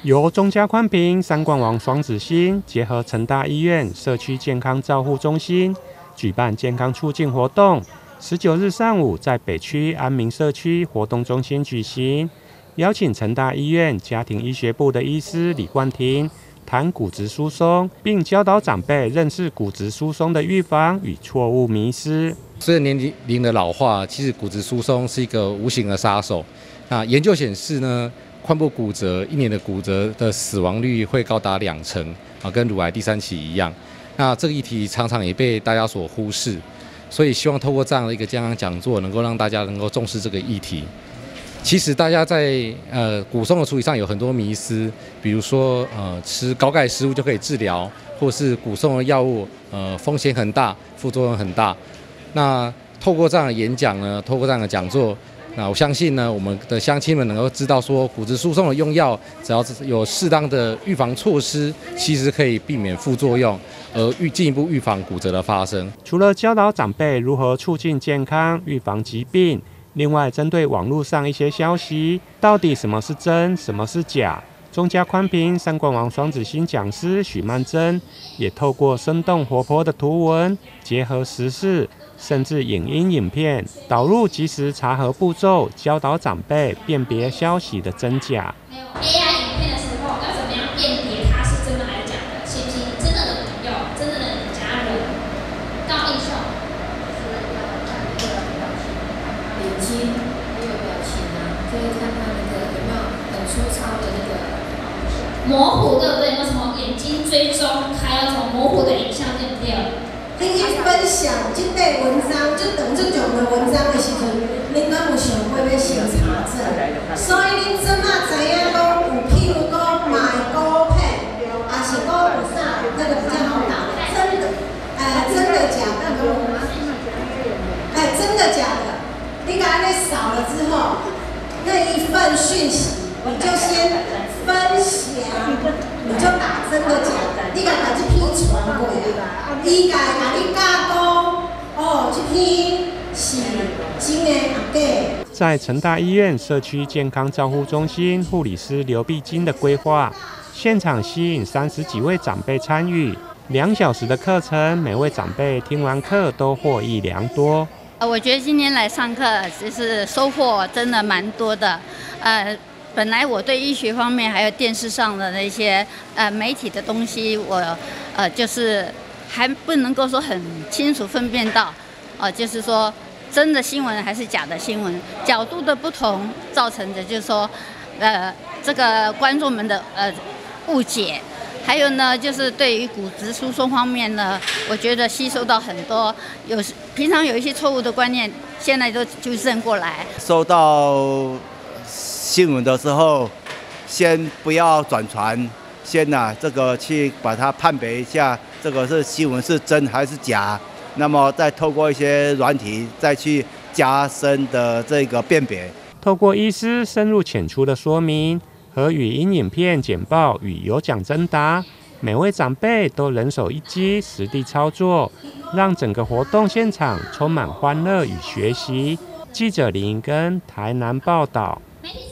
由中嘉宽屏、三冠王双子星结合成大医院社区健康照护中心举办健康促进活动。19日上午在北区安民社区活动中心举行，邀请成大医院家庭医学部的医师李冠廷谈骨质疏松，并教导长辈认识骨质疏松的预防与错误迷思。随着年龄的老化，其实骨质疏松是一个无形的杀手。那研究显示呢，髋部骨折1年的骨折的死亡率会高达20%啊，跟乳癌第3期一样。那这个议题常常也被大家所忽视，所以希望透过这样的一个健康讲座，能够让大家能够重视这个议题。其实大家在骨松的处理上有很多迷思，比如说吃高钙食物就可以治疗，或是骨松的药物风险很大，副作用很大。那透过这样的演讲呢，透过这样的讲座，那我相信呢，我们的乡亲们能够知道说，骨质疏松的用药，只要有适当的预防措施，其实可以避免副作用，而进一步预防骨折的发生。除了教导长辈如何促进健康、预防疾病，另外针对网络上一些消息，到底什么是真，什么是假？中嘉宽屏三冠王双子星讲师许曼珍也透过生动活泼的图文，结合时事，甚至影音影片，导入即时查核步骤，教导长辈辨别消息的真假。AI 影片的时候，要怎么样辨别它是真的还是假的？信不信真的的朋友、真的的家人到印象，眼睛还有表情啊，就会看他那个有没有很粗糙的那个模糊，对不对？有什么眼睛追踪，还有什么模糊的影像，对不对？你去分享这类文章，就等这种的文章的时阵，恁敢有想过要先查证？所以恁即马知影讲有，譬如讲买股票，还是讲有啥，那个比较好打，真的，真的假的？真的假的？你把那扫了之后，那一份讯息，你就先分享，你就打真的假的，你把这篇传过来，伊甲你教讲，这篇是真的还假？在成大医院社区健康照护中心护理师刘碧金的规划，现场吸引30几位长辈参与，2小时的课程，每位长辈听完课都获益良多。我觉得今天来上课，就是收获真的蛮多的。本来我对医学方面还有电视上的那些媒体的东西，我就是还不能够说很清楚分辨到，就是说真的新闻还是假的新闻，角度的不同造成的就是说这个观众们的误解。还有呢，就是对于骨质疏松方面呢，我觉得吸收到很多，平常有一些错误的观念，现在都纠正过来。收到新闻的时候，先不要转传，先这个去把它判别一下，这个是新闻是真还是假，那么再透过一些软体再去加深的这个辨别。透过医师深入浅出的说明和语音影片简报与有奖征答，每位长辈都人手一机，实地操作，让整个活动现场充满欢乐与学习。记者林根台南报道。媒体